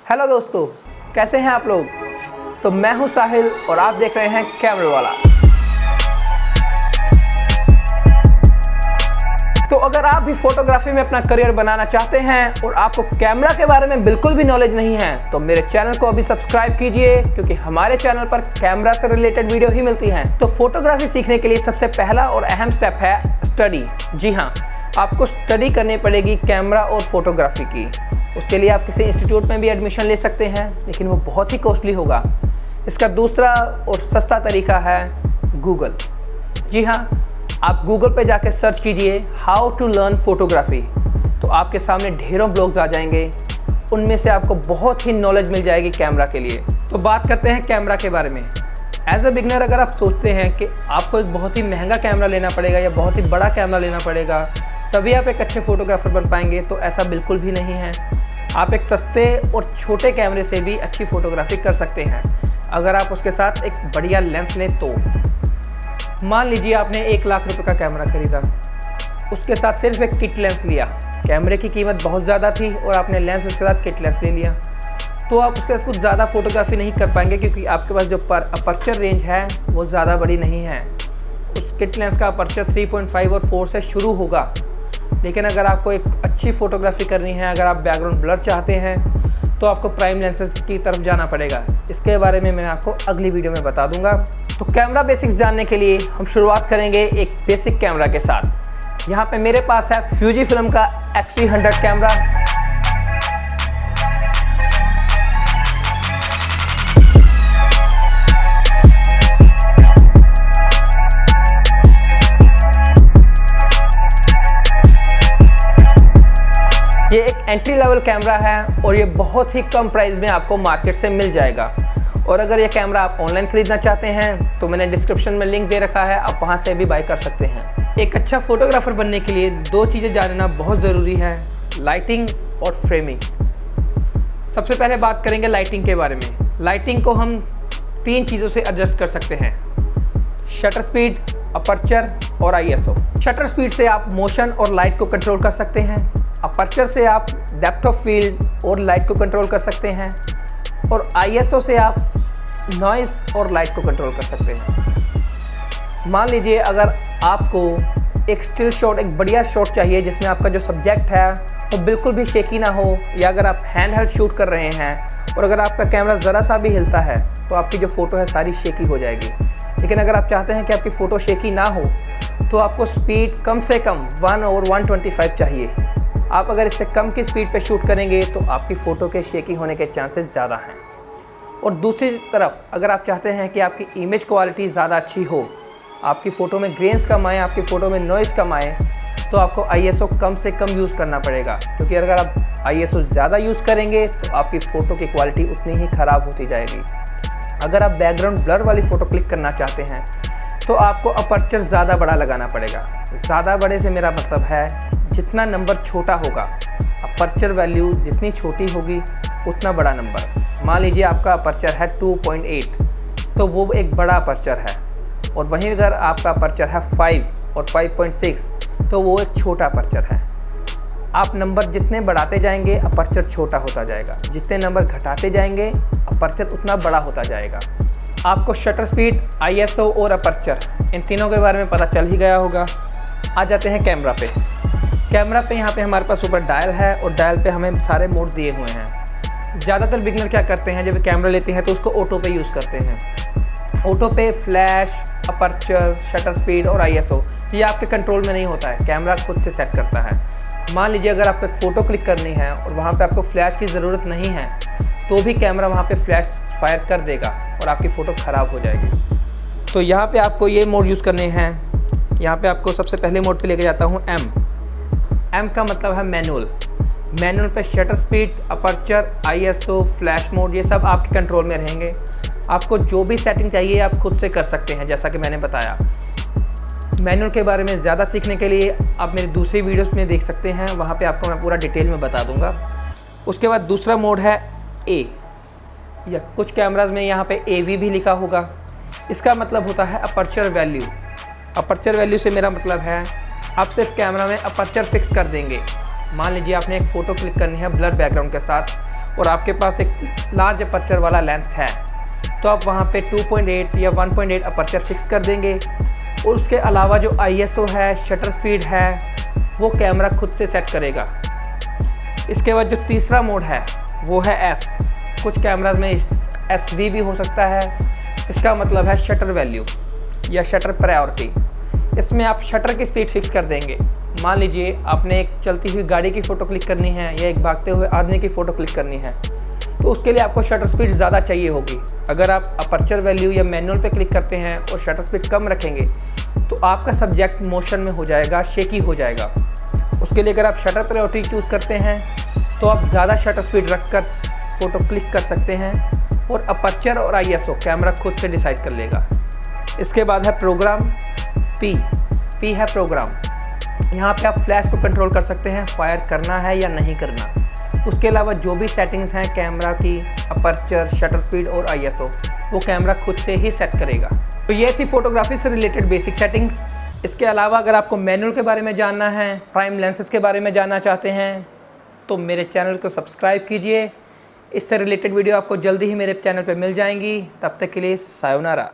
Hello दोस्तों, कैसे हैं आप लोग। तो मैं हूं साहिल और आप देख रहे हैं कैमरा वाला। तो अगर आप भी फोटोग्राफी में अपना करियर बनाना चाहते हैं और आपको कैमरा के बारे में बिल्कुल भी नॉलेज नहीं है तो मेरे चैनल को अभी सब्सक्राइब कीजिए, क्योंकि हमारे चैनल पर कैमरा से रिलेटेड वीडियो ही मिलती हैं। तो फोटोग्राफी सीखने के लिए सबसे पहला और अहम स्टेप है स्टडी। जी हाँ, आपको स्टडी करनी पड़ेगी कैमरा और फोटोग्राफी की। उसके लिए आप किसी इंस्टीट्यूट में भी एडमिशन ले सकते हैं, लेकिन वो बहुत ही कॉस्टली होगा। इसका दूसरा और सस्ता तरीका है गूगल। जी हाँ, आप गूगल पे जाके सर्च कीजिए हाउ टू लर्न फोटोग्राफी, तो आपके सामने ढेरों ब्लॉग्स आ जाएंगे। उनमें से आपको बहुत ही नॉलेज मिल जाएगी कैमरा के लिए। तो बात करते हैं कैमरा के बारे में। एज अ बिगनर अगर आप सोचते हैं कि आपको एक बहुत ही महंगा कैमरा लेना पड़ेगा या बहुत ही बड़ा कैमरा लेना पड़ेगा तभी आप एक अच्छे फोटोग्राफर बन पाएंगे, तो ऐसा बिल्कुल भी नहीं है। आप एक सस्ते और छोटे कैमरे से भी अच्छी फोटोग्राफी कर सकते हैं, अगर आप उसके साथ एक बढ़िया लेंस लें तो। मान लीजिए आपने 1 लाख रुपए का कैमरा खरीदा, उसके साथ सिर्फ एक किट लेंस लिया। कैमरे की कीमत बहुत ज़्यादा थी और आपने लेंस उसके साथ किट लेंस ले लिया, तो आप उसके साथ कुछ ज़्यादा फोटोग्राफी नहीं कर पाएंगे, क्योंकि आपके पास जो अपर्चर रेंज है वो ज़्यादा बड़ी नहीं है। उस किट लेंस का अपर्चर 3.5 और 4 से शुरू होगा। लेकिन अगर आपको एक अच्छी फोटोग्राफी करनी है, अगर आप बैकग्राउंड ब्लर चाहते हैं, तो आपको प्राइम लेंसेज की तरफ जाना पड़ेगा। इसके बारे में मैं आपको अगली वीडियो में बता दूंगा। तो कैमरा बेसिक्स जानने के लिए हम शुरुआत करेंगे एक बेसिक कैमरा के साथ। यहाँ पे मेरे पास है फ्यूजी फिल्म का XE100 कैमरा। ये एक एंट्री लेवल कैमरा है और ये बहुत ही कम प्राइस में आपको मार्केट से मिल जाएगा। और अगर ये कैमरा आप ऑनलाइन खरीदना चाहते हैं तो मैंने डिस्क्रिप्शन में लिंक दे रखा है, आप वहां से भी बाय कर सकते हैं। एक अच्छा फोटोग्राफर बनने के लिए 2 चीज़ें जानना बहुत ज़रूरी है, लाइटिंग और फ्रेमिंग। सबसे पहले बात करेंगे लाइटिंग के बारे में। लाइटिंग को हम 3 चीज़ों से एडजस्ट कर सकते हैं: शटर स्पीड, अपर्चर और ISO। शटर स्पीड से आप मोशन और लाइट को कंट्रोल कर सकते हैं। अपर्चर से आप डेप्थ ऑफ फील्ड और लाइट को कंट्रोल कर सकते हैं, और ISO से आप नॉइज़ और लाइट को कंट्रोल कर सकते हैं। मान लीजिए अगर आपको एक स्टिल शॉट, एक बढ़िया शॉट चाहिए जिसमें आपका जो सब्जेक्ट है वो बिल्कुल भी शेकी ना हो, या अगर आप हैंड हेल्ड शूट कर रहे हैं और अगर आपका कैमरा ज़रा सा भी हिलता है तो आपकी जो फ़ोटो है सारी शेकी हो जाएगी। लेकिन अगर आप चाहते हैं कि आपकी फ़ोटो शेकी ना हो तो आपको स्पीड कम से कम 1 और 125 चाहिए। आप अगर इससे कम की स्पीड पे शूट करेंगे तो आपकी फ़ोटो के शेकी होने के चांसेस ज़्यादा हैं। और दूसरी तरफ अगर आप चाहते हैं कि आपकी इमेज क्वालिटी ज़्यादा अच्छी हो, आपकी फ़ोटो में ग्रेन्स कम आए, आपकी फ़ोटो में नॉइज़ कम आए, तो आपको ISO कम से कम यूज़ करना पड़ेगा। क्योंकि अगर आप ISO ज़्यादा यूज़ करेंगे तो आपकी फ़ोटो की क्वालिटी उतनी ही ख़राब होती जाएगी। अगर आप बैकग्राउंड ब्लर वाली फ़ोटो क्लिक करना चाहते हैं तो आपको अपर्चर ज़्यादा बड़ा लगाना पड़ेगा। ज़्यादा बड़े से मेरा मतलब है जितना नंबर छोटा होगा, अपर्चर वैल्यू जितनी छोटी होगी उतना बड़ा नंबर। मान लीजिए आपका अपर्चर है 2.8, तो वो एक बड़ा अपर्चर है। और वहीं अगर आपका अपर्चर है 5 और 5.6 तो वो एक छोटा अपर्चर है। आप नंबर जितने बढ़ाते जाएंगे अपर्चर छोटा होता जाएगा, जितने नंबर घटाते जाएंगे अपर्चर उतना बड़ा होता जाएगा। आपको शटर स्पीड, ISO और अपर्चर, इन तीनों के बारे में पता चल ही गया होगा। आ जाते हैं कैमरा पे। कैमरा पे यहाँ पे हमारे पास ऊपर डायल है और डायल पे हमें सारे मोड दिए हुए हैं। ज़्यादातर बिगनर क्या करते हैं, जब कैमरा लेते हैं तो उसको ऑटो पे यूज़ करते हैं। ऑटो पे फ्लैश, अपर्चर, शटर स्पीड और ISO ये आपके कंट्रोल में नहीं होता है, कैमरा खुद से सेट करता है। मान लीजिए अगर आपको एक फ़ोटो क्लिक करनी है और वहाँ पे आपको फ्लैश की ज़रूरत नहीं है तो भी कैमरा वहाँ पे फ्लैश फायर कर देगा और आपकी फ़ोटो ख़राब हो जाएगी। तो यहाँ पे आपको ये मोड यूज़ करने हैं। यहाँ पे आपको सबसे पहले मोड पे लेके जाता हूँ M का मतलब है मैनुअल। मैनुअल पे shutter speed, aperture, ISO, flash mode ये सब आपके कंट्रोल में रहेंगे। आपको जो भी सेटिंग चाहिए आप खुद से कर सकते हैं, जैसा कि मैंने बताया। मैनुअल के बारे में ज़्यादा सीखने के लिए आप मेरी दूसरी वीडियोस में देख सकते हैं, वहाँ पे आपको मैं पूरा डिटेल में बता दूँगा। उसके बाद दूसरा मोड है A, या कुछ कैमराज में यहाँ पे AV भी लिखा होगा। इसका मतलब होता है अपर्चर वैल्यू। अपर्चर वैल्यू से मेरा मतलब है आप सिर्फ कैमरा में अपर्चर फिक्स कर देंगे। मान लीजिए आपने एक फ़ोटो क्लिक करनी है ब्लर बैकग्राउंड के साथ और आपके पास एक लार्ज अपर्चर वाला लेंस है तो आप वहाँ पे 2.8 या 1.8 अपर्चर फिक्स कर देंगे। और उसके अलावा जो ISO है, शटर स्पीड है, वो कैमरा खुद से सेट करेगा। इसके बाद जो तीसरा मोड है वो है S। कुछ कैमराज में SV भी हो सकता है। इसका मतलब है शटर वैल्यू या शटर प्रायोरिटी। इसमें आप शटर की स्पीड फिक्स कर देंगे। मान लीजिए आपने एक चलती हुई गाड़ी की फ़ोटो क्लिक करनी है या एक भागते हुए आदमी की फ़ोटो क्लिक करनी है तो उसके लिए आपको शटर स्पीड ज़्यादा चाहिए होगी। अगर आप अपर्चर वैल्यू या मैनुअल पे क्लिक करते हैं और शटर स्पीड कम रखेंगे तो आपका सब्जेक्ट मोशन में हो जाएगा, शेकी हो जाएगा। उसके लिए अगर आप शटर प्रायोरिटी चूज़ करते हैं तो आप ज़्यादा शटर स्पीड रख कर फ़ोटो क्लिक कर सकते हैं और अपर्चर और ISO कैमरा खुद से डिसाइड कर लेगा। इसके बाद है प्रोग्राम P है प्रोग्राम। यहाँ पे आप फ्लैश को कंट्रोल कर सकते हैं, फायर करना है या नहीं करना। उसके अलावा जो भी सेटिंग्स हैं कैमरा की, अपर्चर, शटर स्पीड और ISO, वो कैमरा खुद से ही सेट करेगा। तो ये थी फोटोग्राफी से रिलेटेड बेसिक सेटिंग्स। इसके अलावा अगर आपको मैनुअल के बारे में जानना है, प्राइम लेंसेज के बारे में जानना चाहते हैं तो मेरे चैनल को सब्सक्राइब कीजिए। इससे रिलेटेड वीडियो आपको जल्दी ही मेरे चैनल पर मिल जाएंगी। तब तक के लिए सायोनारा।